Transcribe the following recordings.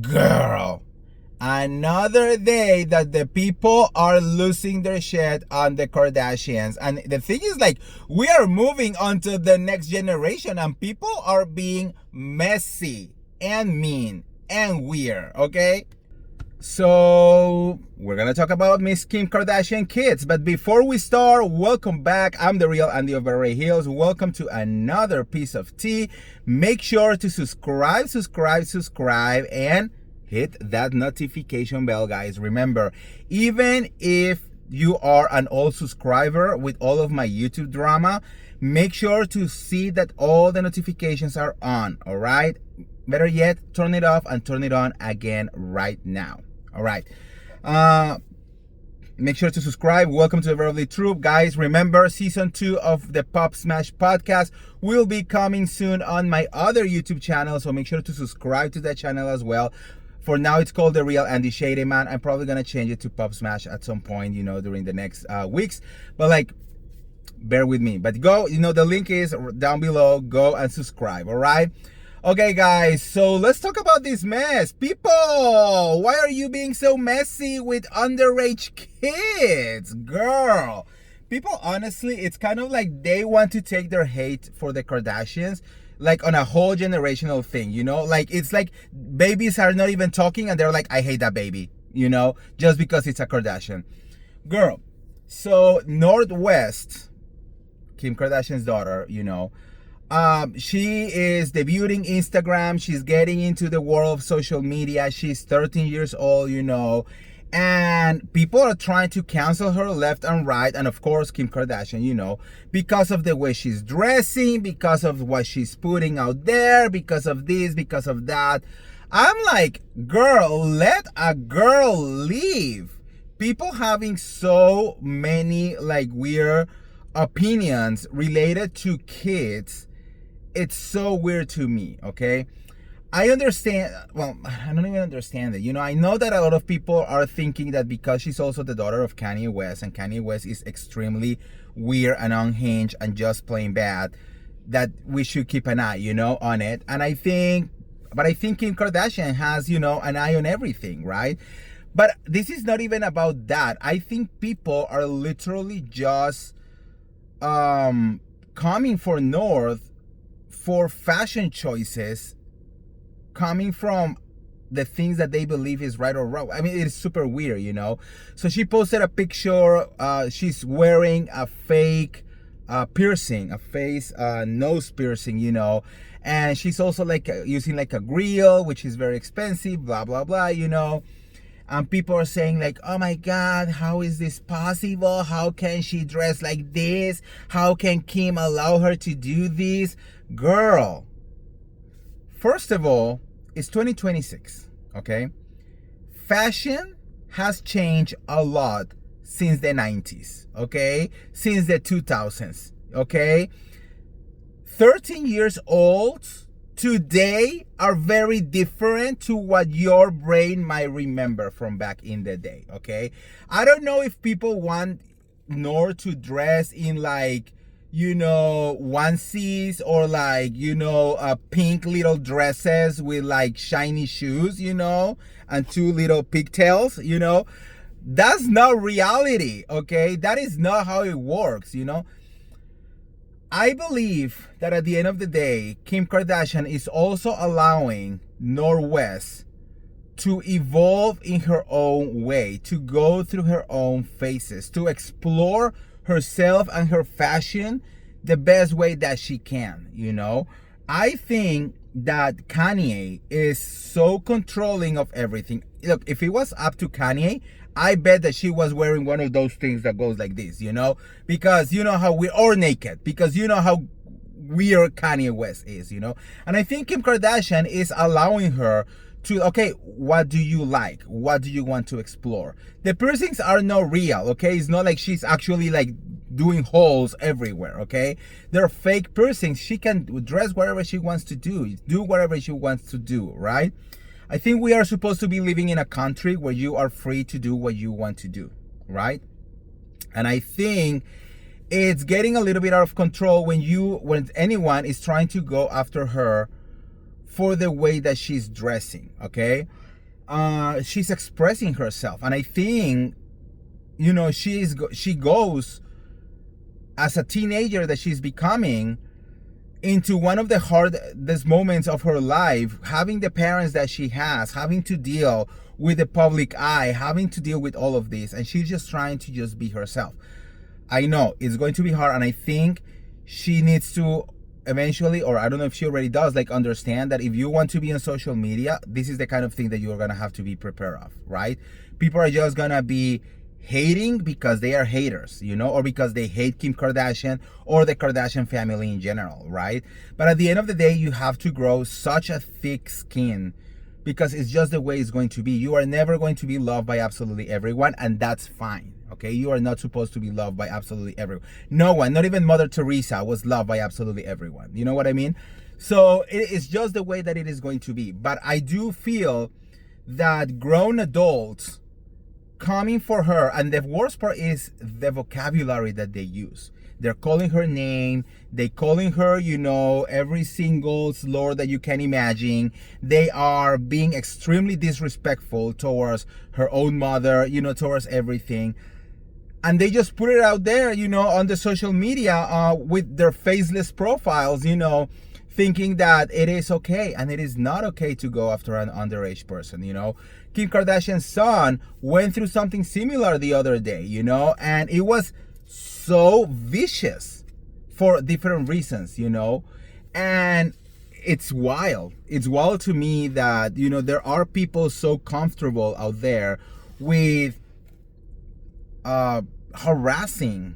Girl, another day that the people are losing their shit on the Kardashians. And the thing is, like, we are moving on to the next generation and people are being messy and mean and weird, okay? So we're gonna talk about Miss Kim Kardashian kids, but before we start, welcome back. I'm the real Andy of Beverly Hills. Welcome to another piece of tea. Make sure to subscribe, and hit that notification bell, guys. Remember, even if you are an old subscriber with all of my YouTube drama, make sure to see that all the notifications are on. All right, better yet, turn it off and turn it on again right now. All right. Make sure to subscribe. Welcome to the Beverly Troop. Guys, remember, season 2 of the Pop Smash podcast will be coming soon on my other YouTube channel. So make sure to subscribe to that channel as well. For now, it's called The Real Andy Shady Man. I'm probably going to change it to Pop Smash at some point, during the next weeks. But like, bear with me. But go, the link is down below. Go and subscribe, all right? Okay, guys, so let's talk about this mess. People, why are you being so messy with underage kids? Girl, people, honestly, it's kind of like they want to take their hate for the Kardashians like on a whole generational thing, Like, it's like babies are not even talking and they're like, I hate that baby, just because it's a Kardashian. Girl, so Northwest, Kim Kardashian's daughter, she is debuting Instagram. She's getting into the world of social media. She's 13 years old, and people are trying to cancel her left and right. And of course, Kim Kardashian, because of the way she's dressing, because of what she's putting out there, because of this, because of that. I'm like, girl, let a girl live. People having so many like weird opinions related to kids. It's so weird to me, okay? I understand, well, I don't even understand it. I know that a lot of people are thinking that because she's also the daughter of Kanye West, and Kanye West is extremely weird and unhinged and just plain bad, that we should keep an eye, on it. And I think Kim Kardashian has, an eye on everything, right? But this is not even about that. I think people are literally just coming for North for fashion choices coming from the things that they believe is right or wrong. I mean, it's super weird, So she posted a picture. She's wearing a fake piercing, a face nose piercing, and she's also like using like a grill, which is very expensive, blah blah blah, And people are saying like, oh my God, how is this possible? How can she dress like this? How can Kim allow her to do this? Girl, first of all, it's 2026, okay? Fashion has changed a lot since the 90s, okay? Since the 2000s, okay? 13 years old today are very different to what your brain might remember from back in the day, okay? I don't know if people want Nor to dress in like, onesies or like, pink little dresses with like shiny shoes, and 2 little pigtails, That's not reality, okay? That is not how it works, I believe that at the end of the day, Kim Kardashian is also allowing Northwest to evolve in her own way, to go through her own phases, to explore herself and her fashion the best way that she can, I think that Kanye is so controlling of everything. Look, if it was up to Kanye, I bet that she was wearing one of those things that goes like this, because how we are naked, because how weird Kanye West is, and I think Kim Kardashian is allowing her to, okay, what do you like? What do you want to explore? The piercings are not real, okay? It's not like she's actually like doing holes everywhere, okay? They're fake piercings. She can dress whatever she wants to do whatever she wants to do, right? I think we are supposed to be living in a country where you are free to do what you want to do, right? And I think it's getting a little bit out of control when anyone is trying to go after her for the way that she's dressing, okay? she's expressing herself, and I think, you know, she goes as a teenager that she's becoming into one of the hardest moments of her life, having the parents that she has, having to deal with the public eye, having to deal with all of this, and she's just trying to just be herself. I know it's going to be hard, and I think she needs to eventually, or I don't know if she already does, like, understand that if you want to be on social media, this is the kind of thing that you're gonna have to be prepared of, right? People are just gonna be hating because they are haters, you know, or because they hate Kim Kardashian or the Kardashian family in general, right? But at the end of the day, you have to grow such a thick skin, because it's just the way it's going to be. You are never going to be loved by absolutely everyone, and that's fine, okay? You are not supposed to be loved by absolutely everyone. No one, not even Mother Teresa, was loved by absolutely everyone. You know what I mean? So it's just the way that it is going to be. But I do feel that grown adults coming for her, and the worst part is the vocabulary that they use. They're calling her name, they calling her, you know, every single slur that you can imagine. They are being extremely disrespectful towards her own mother, you know, towards everything. And they just put it out there, you know, on the social media with their faceless profiles, you know, thinking that it is okay, and it is not okay to go after an underage person, you know. Kim Kardashian's son went through something similar the other day, you know, and it was so vicious for different reasons, you know. And it's wild. It's wild to me that, you know, there are people so comfortable out there with harassing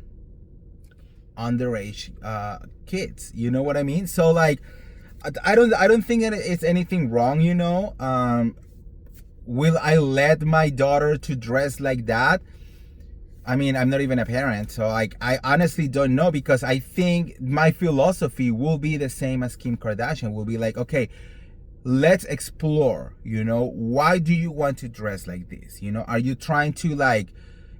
underage kids, you know what I mean? So, like, I don't think that it's anything wrong, you know. Will I let my daughter to dress like that? I mean, I'm not even a parent, so, like, I honestly don't know, because I think my philosophy will be the same as Kim Kardashian. Will be like, okay, let's explore, you know, why do you want to dress like this? You know, are you trying to, like,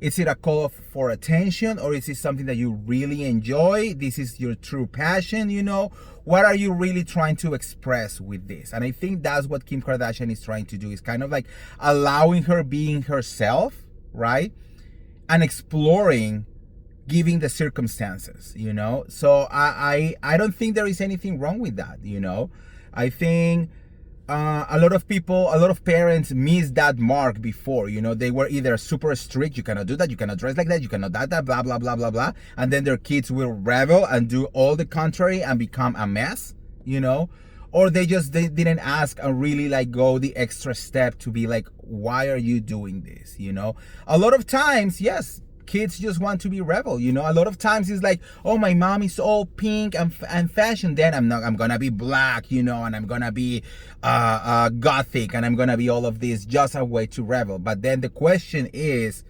is it a call for attention, or is it something that you really enjoy? This is your true passion, you know? What are you really trying to express with this? And I think that's what Kim Kardashian is trying to do, is kind of like allowing her being herself, right? And exploring, giving the circumstances, you know? So I don't think there is anything wrong with that, you know? I think a lot of people, a lot of parents missed that mark before, you know. They were either super strict, you cannot do that, you cannot dress like that, you cannot that, blah, blah, blah, blah, blah. And then their kids will rebel and do all the contrary and become a mess, you know. Or they didn't ask and really, like, go the extra step to be like, why are you doing this, you know? A lot of times, yes, kids just want to be rebel, you know. A lot of times it's like, oh, my mom is all pink and fashion, then I'm gonna be black, you know, and I'm gonna be gothic, and I'm gonna be all of this, just a way to rebel. But then the question is,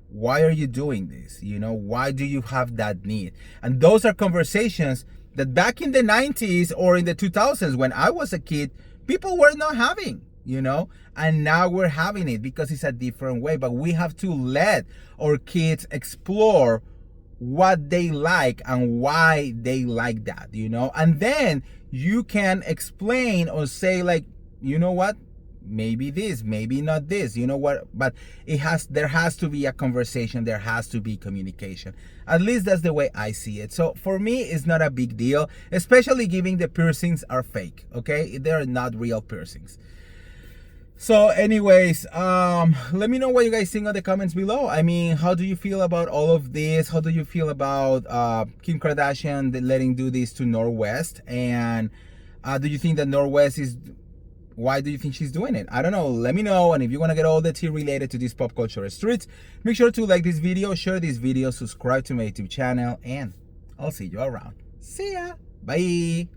why are you doing this, you know? Why do you have that need? And those are conversations that back in the 90s or in the 2000s, when I was a kid, people were not having, you know. And now we're having it, because it's a different way. But we have to let our kids explore what they like and why they like that, you know. And then you can explain or say, like, you know what, maybe this, maybe not this, you know what. But there has to be a conversation, there has to be communication. At least that's the way I see it. So for me, it's not a big deal, especially given the piercings are fake, okay? They're not real piercings. So anyways, let me know what you guys think in the comments below. I mean, how do you feel about all of this? How do you feel about Kim Kardashian letting do this to Northwest? And do you think that Northwest is, why do you think she's doing it? I don't know. Let me know. And if you want to get all the tea related to this pop culture streets, make sure to like this video, share this video, subscribe to my YouTube channel, and I'll see you around. See ya. Bye.